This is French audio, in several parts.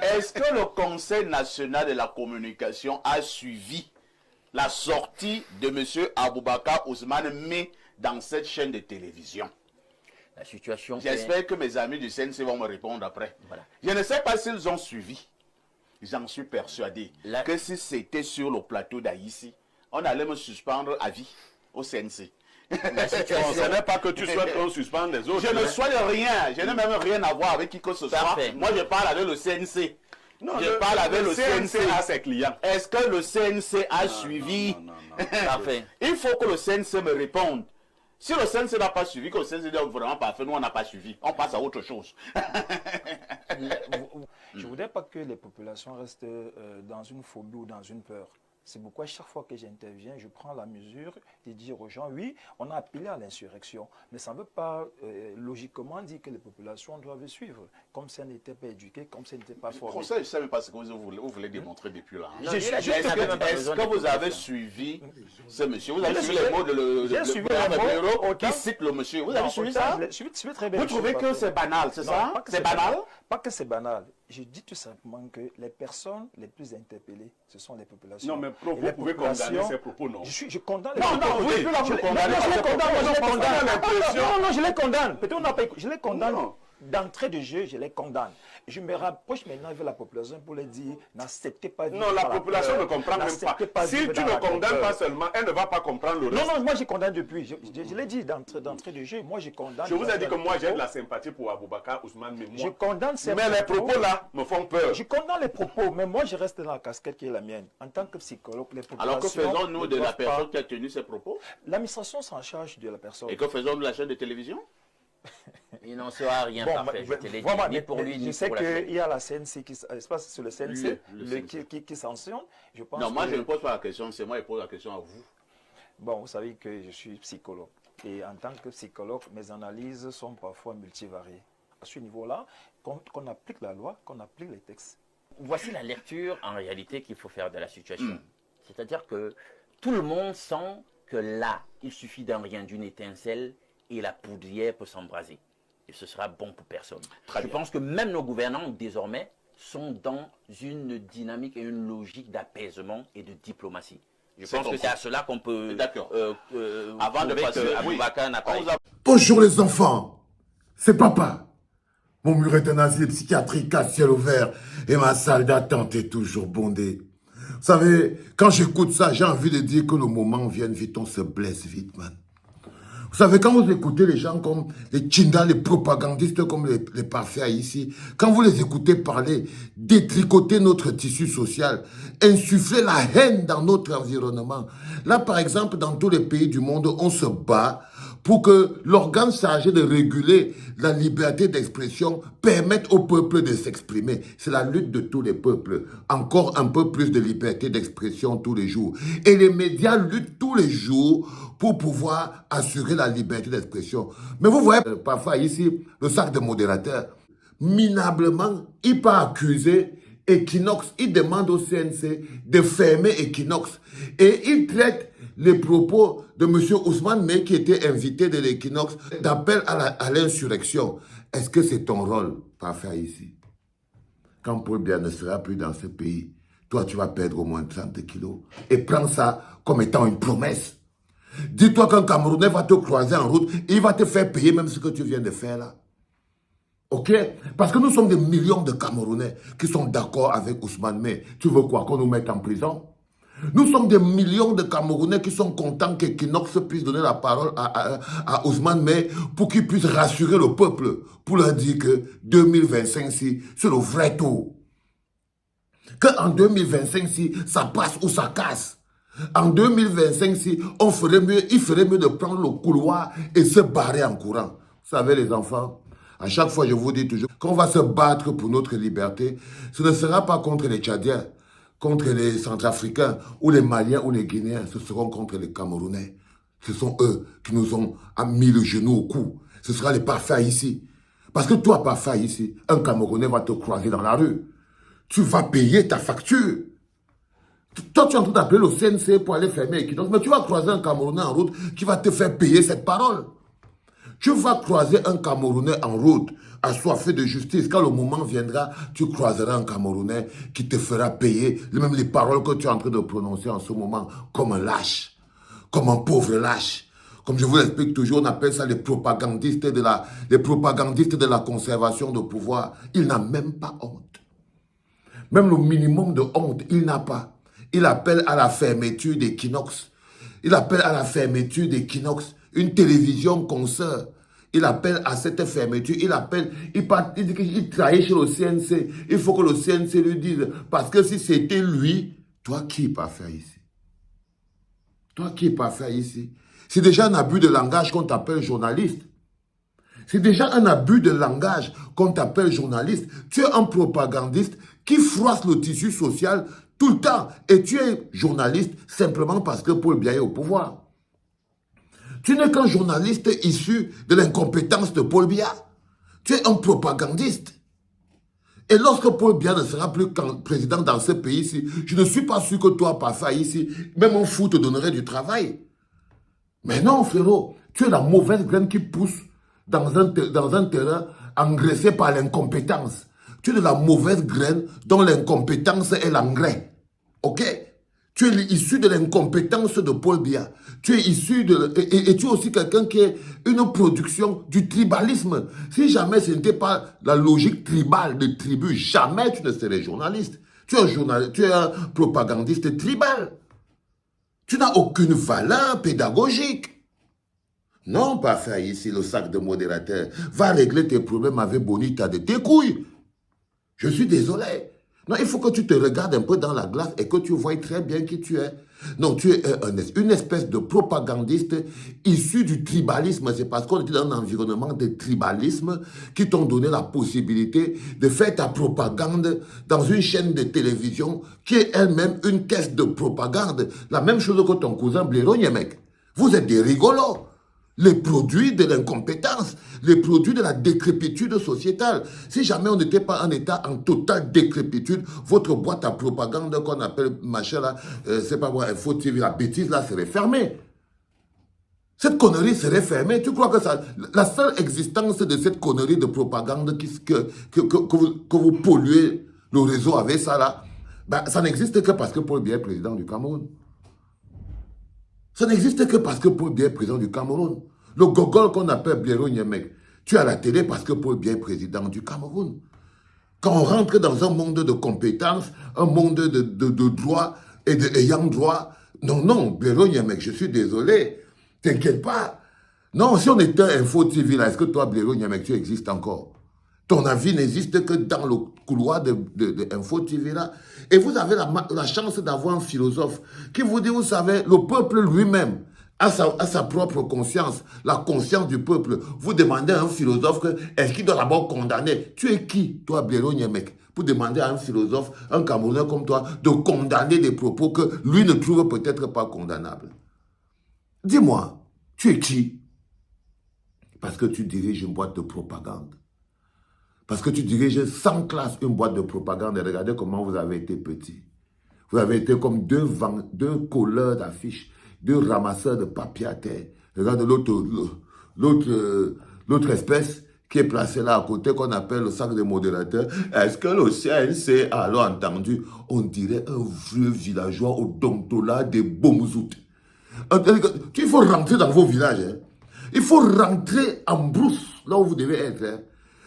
Est-ce que le Conseil national de la communication a suivi la sortie de M. Aboubakar Ousmane Mé dans cette chaîne de télévision? La situation. J'espère que mes amis du CNC vont me répondre après. Voilà. Je ne sais pas s'ils ont suivi. J'en suis persuadé que si c'était sur le plateau d'Haïti, on allait me suspendre à vie au CNC. Ce n'est pas que tu souhaites qu'on suspende les autres. Je ne souhaite rien. Je n'ai même rien à voir avec qui que ce soit. Parfait. Moi, je parle avec le CNC. Non, je parle avec le CNC CNC. à ses clients. Est-ce que le CNC a suivi? Non. Parfait. Il faut que le CNC me réponde. Si le CNC n'a pas suivi, que le CNC dit vraiment parfait, nous on n'a pas suivi. On passe à autre chose. Je ne voudrais pas que les populations restent dans une phobie ou dans une peur. C'est pourquoi chaque fois que j'interviens, je prends la mesure de dire aux gens, oui, on a appelé à l'insurrection, mais ça ne veut pas logiquement dire que les populations doivent suivre, comme si elles n'étaient pas éduquées, comme si elles n'étaient pas formées. Je ne sais même pas ce que vous voulez démontrer depuis là. Est-ce que vous avez suivi ce monsieur? Vous avez suivi les mots de qui cite le monsieur? Vous avez suivi ça? Je suis très bien. Vous trouvez que c'est banal, c'est ça? C'est banal? Pas que c'est banal. Je dis tout simplement que les personnes les plus interpellées, ce sont les populations. Non, mais vous pouvez condamner ces propos, non? Je condamne les propos. Non, oui, je les condamne. Peut-être on n'a pas écouté. Je les condamne. D'entrée de jeu, je les condamne. Je me rapproche maintenant avec la population pour leur dire, n'acceptez pas. Non, la population ne comprend même pas. Si tu ne condamnes pas seulement, elle ne va pas comprendre le reste. Non, moi je condamne depuis. Je l'ai dit d'entrée de jeu. Moi je condamne. Je vous ai dit que moi j'ai de la sympathie pour Aboubakar Ousmane, mais moi. Je condamne ces mais les propos là me font peur. Je condamne les propos, mais moi je reste dans la casquette qui est la mienne. En tant que psychologue, les populations. Alors que faisons-nous de la personne qui a tenu ces propos? L'administration s'en charge de la personne. Et que faisons-nous de la chaîne de télévision? Il n'en sera rien parfait. Je te l'ai dit, ni pour lui, ni pour la Je sais qu'il y a la CNC qui se passe sur le CNC, qui sanctionne. Non, moi je ne pose pas la question, c'est moi qui pose la question à vous. Bon, vous savez que je suis psychologue. Et en tant que psychologue, mes analyses sont parfois multivariées. À ce niveau-là, qu'on applique la loi, qu'on applique les textes. Voici la lecture en réalité qu'il faut faire de la situation. C'est-à-dire que tout le monde sent que là, il suffit d'un rien, d'une étincelle, et la poudrière peut s'embraser. Et ce sera bon pour personne. Je pense que même nos gouvernants, désormais, sont dans une dynamique et une logique d'apaisement et de diplomatie. Je pense que c'est à cela qu'on peut... D'accord. Avant de passer, Aboubakar n'a pas... Bonjour les enfants, c'est papa. Mon mur est un asile psychiatrique à ciel ouvert et ma salle d'attente est toujours bondée. Vous savez, quand j'écoute ça, j'ai envie de dire que le moment vienne vite, on se blesse vite, man. Vous savez, quand vous écoutez les gens comme les Tchinda, les propagandistes comme les parfaits ici, quand vous les écoutez parler, détricoter notre tissu social, insuffler la haine dans notre environnement. Là, par exemple, dans tous les pays du monde, on se bat pour que l'organe chargé de réguler la liberté d'expression permette au peuple de s'exprimer. C'est la lutte de tous les peuples. Encore un peu plus de liberté d'expression tous les jours. Et les médias luttent tous les jours pour pouvoir assurer la liberté d'expression. Mais vous voyez, parfois ici, le sac de modérateur, minablement, il peut accuser Equinox, il demande au CNC de fermer Equinox. Et il traite les propos de M. Ousmane Mé, qui était invité de l'Equinox, d'appel à l'insurrection. Est-ce que c'est ton rôle, parfait ici? Quand Paul Biya ne sera plus dans ce pays, toi, tu vas perdre au moins 30 kilos. Et prends ça comme étant une promesse. Dis-toi qu'un Camerounais va te croiser en route, et il va te faire payer même ce que tu viens de faire là. Ok? Parce que nous sommes des millions de Camerounais qui sont d'accord avec Ousmane Mé. Tu veux quoi? Qu'on nous mette en prison? Nous sommes des millions de Camerounais qui sont contents qu'Equinox puisse donner la parole à Ousmane Mé pour qu'il puisse rassurer le peuple, pour leur dire que 2025, c'est le vrai tour. Qu'en 2025, ça passe ou ça casse. En 2025, il ferait mieux de prendre le couloir et se barrer en courant. Vous savez les enfants, à chaque fois je vous dis toujours qu'on va se battre pour notre liberté. Ce ne sera pas contre les Tchadiens, contre les Centrafricains ou les Maliens ou les Guinéens. Ce seront contre les Camerounais. Ce sont eux qui nous ont mis le genou au cou. Ce sera les parfaits ici. Parce que toi, parfait ici, un Camerounais va te croiser dans la rue. Tu vas payer ta facture. Toi, tu es en train d'appeler le CNC pour aller fermer Equinox, mais tu vas croiser un Camerounais en route qui va te faire payer cette parole. Tu vas croiser un Camerounais en route, assoiffé de justice. Quand le moment viendra, tu croiseras un Camerounais qui te fera payer même les paroles que tu es en train de prononcer en ce moment comme un lâche, comme un pauvre lâche. Comme je vous l'explique toujours, on appelle ça les propagandistes de la conservation de pouvoir. Il n'a même pas honte. Même le minimum de honte, il n'a pas. Il appelle à la fermeture d'Equinox. Il appelle à la fermeture d'Equinox, une télévision consoeur. Il appelle à cette fermeture. Il dit qu'il travaille chez le CNC. Il faut que le CNC lui dise. Parce que si c'était lui, toi qui pas faire ici? Toi qui pas faire ici? C'est déjà un abus de langage qu'on t'appelle journaliste. C'est déjà un abus de langage qu'on t'appelle journaliste. Tu es un propagandiste qui froisse le tissu social tout le temps. Et tu es journaliste simplement parce que Paul Biya est au pouvoir. Tu n'es qu'un journaliste issu de l'incompétence de Paul Biya. Tu es un propagandiste. Et lorsque Paul Biya ne sera plus président dans ce pays-ci, je ne suis pas sûr que toi, Pafa, ici, même un fou te donnerait du travail. Mais non, frérot, tu es la mauvaise graine qui pousse dans un terrain engraissé par l'incompétence. Tu es de la mauvaise graine dont l'incompétence est l'engrais. Ok? Tu es issu de l'incompétence de Paul Biya. Tu es issu de... Et tu es aussi quelqu'un qui est une production du tribalisme. Si jamais ce n'était pas la logique tribale de tribu, jamais tu ne serais journaliste. Tu es un propagandiste tribal. Tu n'as aucune valeur pédagogique. Non, pas faire ici le sac de modérateur. Va régler tes problèmes avec Bonita de tes couilles. Je suis désolé. Non, il faut que tu te regardes un peu dans la glace et que tu vois très bien qui tu es. Non, tu es une espèce de propagandiste issu du tribalisme. C'est parce qu'on était dans un environnement de tribalisme qui t'ont donné la possibilité de faire ta propagande dans une chaîne de télévision qui est elle-même une caisse de propagande. La même chose que ton cousin Blaireau Niemek. Vous êtes des rigolos. Les produits de l'incompétence, les produits de la décrépitude sociétale. Si jamais on n'était pas en état en totale décrépitude, votre boîte à propagande qu'on appelle machin là, c'est pas moi, Info TV, la bêtise là serait fermée. Cette connerie serait fermée. Tu crois que ça, la seule existence de cette connerie de propagande que vous polluez le réseau avec ça là, ben, ça n'existe que parce que Paul Biya est président du Cameroun. Ça n'existe que parce que Paul Biya est président du Cameroun. Le gogol qu'on appelle Blaireau Niemek, tu es à la télé parce que Paul Biya est président du Cameroun. Quand on rentre dans un monde de compétences, un monde de droit et d'ayant droit, non, Blaireau Niemek, je suis désolé, t'inquiète pas. Non, si on était Info TV là, est-ce que toi, Blaireau Niemek, tu existes encore? Ton avis n'existe que dans le couloir de Info TV là. Et vous avez la chance d'avoir un philosophe qui vous dit, vous savez, le peuple lui-même a sa propre conscience, la conscience du peuple. Vous demandez à un philosophe, est-ce qu'il doit d'abord condamner? Tu es qui, toi, Blaireau Niemek, pour demander à un philosophe, un Camerounais comme toi, de condamner des propos que lui ne trouve peut-être pas condamnables? Dis-moi, tu es qui? Parce que tu diriges une boîte de propagande. Parce que tu diriges sans classe une boîte de propagande. Et regardez comment vous avez été petits. Vous avez été comme deux colleurs d'affiches, deux ramasseurs de papier à terre. Regardez l'autre espèce qui est placée là à côté, qu'on appelle le sac de modérateur. Est-ce que le CNC a alors entendu? On dirait un vieux villageois au Domtola des Bomzout. Il faut rentrer dans vos villages. Hein. Il faut rentrer en brousse, là où vous devez être. Hein.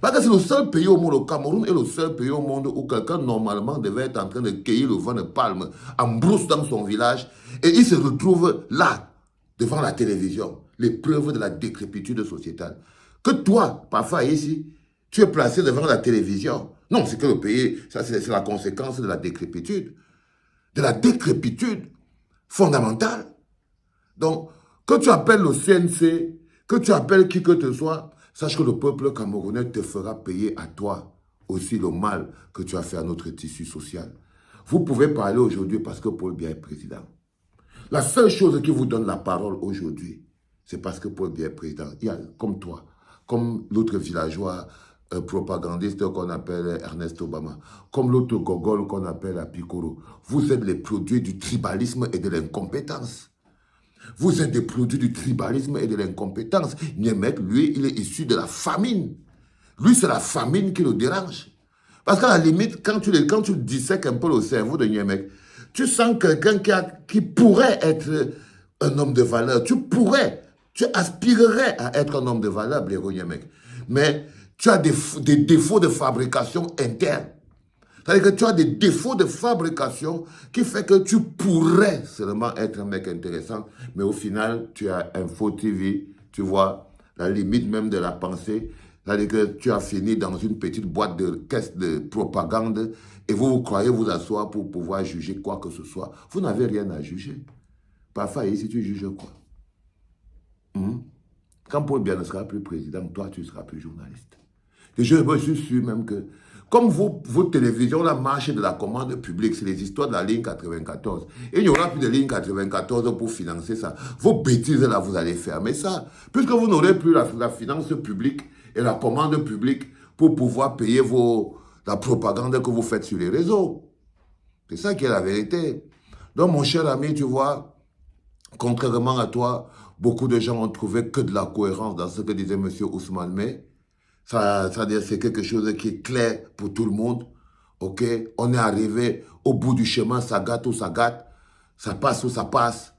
Parce que c'est le seul pays au monde, le Cameroun est le seul pays au monde où quelqu'un normalement devait être en train de cueillir le vent de palme en brousse dans son village et il se retrouve là, devant la télévision, les preuves de la décrépitude sociétale. Que toi, parfois ici, tu es placé devant la télévision. Non, c'est que le pays, ça c'est la conséquence de la décrépitude fondamentale. Donc, que tu appelles le CNC, que tu appelles qui que ce soit, sache que le peuple camerounais te fera payer à toi aussi le mal que tu as fait à notre tissu social. Vous pouvez parler aujourd'hui parce que Paul Biya est président. La seule chose qui vous donne la parole aujourd'hui, c'est parce que Paul Biya est président. Il y a comme toi, comme l'autre villageois propagandiste qu'on appelle Ernest Obama, comme l'autre gogol qu'on appelle Apikoro. Vous êtes les produits du tribalisme et de l'incompétence. Vous êtes des produits du tribalisme et de l'incompétence. Niemek, lui, il est issu de la famine. Lui, c'est la famine qui le dérange. Parce qu'à la limite, quand tu dissèques un peu le cerveau de Niemek, tu sens quelqu'un qui pourrait être un homme de valeur. Tu aspirerais à être un homme de valeur, Blaireau Niemek. Mais tu as des défauts de fabrication interne. C'est-à-dire que tu as des défauts de fabrication qui fait que tu pourrais seulement être un mec intéressant, mais au final, tu as Info TV, tu vois, la limite même de la pensée. C'est-à-dire que tu as fini dans une petite boîte de caisse de propagande et vous croyez vous asseoir pour pouvoir juger quoi que ce soit. Vous n'avez rien à juger. Parfois, ici, tu juges quoi? Quand Paul Biya ne sera plus président, toi, tu ne seras plus journaliste. Et je suis sûr même que, comme vos télévisions, la marche de la commande publique, c'est les histoires de la ligne 94. Et il n'y aura plus de ligne 94 pour financer ça. Vos bêtises, là, vous allez fermer ça. Puisque vous n'aurez plus la finance publique et la commande publique pour pouvoir payer la propagande que vous faites sur les réseaux. C'est ça qui est la vérité. Donc, mon cher ami, tu vois, contrairement à toi, beaucoup de gens ont trouvé que de la cohérence dans ce que disait M. Ousmane May. C'est quelque chose qui est clair pour tout le monde. Ok, on est arrivé au bout du chemin, ça gâte ou ça gâte, ça passe ou ça passe.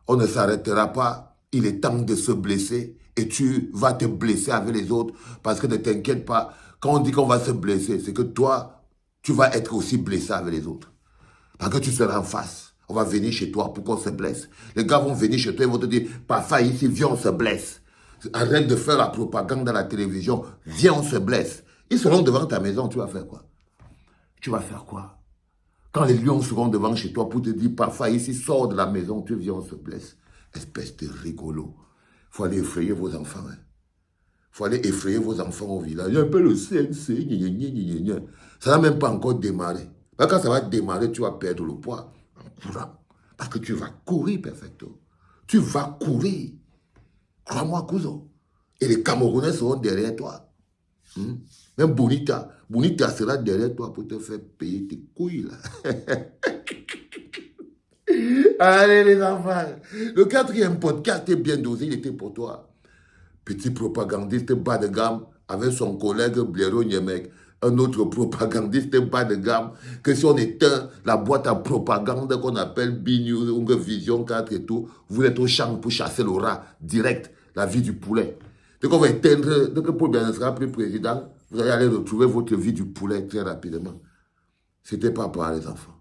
On ne s'arrêtera pas. Il est temps de se blesser et tu vas te blesser avec les autres parce que ne t'inquiète pas. Quand on dit qu'on va se blesser, c'est que toi, tu vas être aussi blessé avec les autres. Parce que tu seras en face. On va venir chez toi pour qu'on se blesse. Les gars vont venir chez toi et vont te dire, parfois ici, viens, on se blesse. Arrête de faire la propagande à la télévision. Viens, on se blesse. Ils seront devant ta maison, tu vas faire quoi? Tu vas faire quoi? Quand les lions seront devant chez toi pour te dire, parfois ici, sors de la maison, tu viens, on se blesse. Espèce de rigolo. Il faut aller effrayer vos enfants. Il faut aller effrayer vos enfants au village. Il y a un peu le CNC, ça n'a même pas encore démarré. Quand ça va démarrer, tu vas perdre le poids en courant. Parce que tu vas courir, perfecto. Tu vas courir. Crois-moi, cousin. Et les Camerounais seront derrière toi. Même Bonita sera derrière toi pour te faire payer tes couilles, là. Allez, les enfants. Le 4e podcast est bien dosé, il était pour toi. Petit propagandiste bas de gamme avec son collègue Blaireau Niemek. Un autre propagandiste bas de gamme, que si on éteint la boîte à propagande qu'on appelle B-News ou Vision 4 et tout, vous êtes au champ pour chasser le rat direct, la vie du poulet. Dès qu'on va éteindre, dès que Paul Biya ne sera plus président, vous allez aller retrouver votre vie du poulet très rapidement. C'était pas pour les enfants.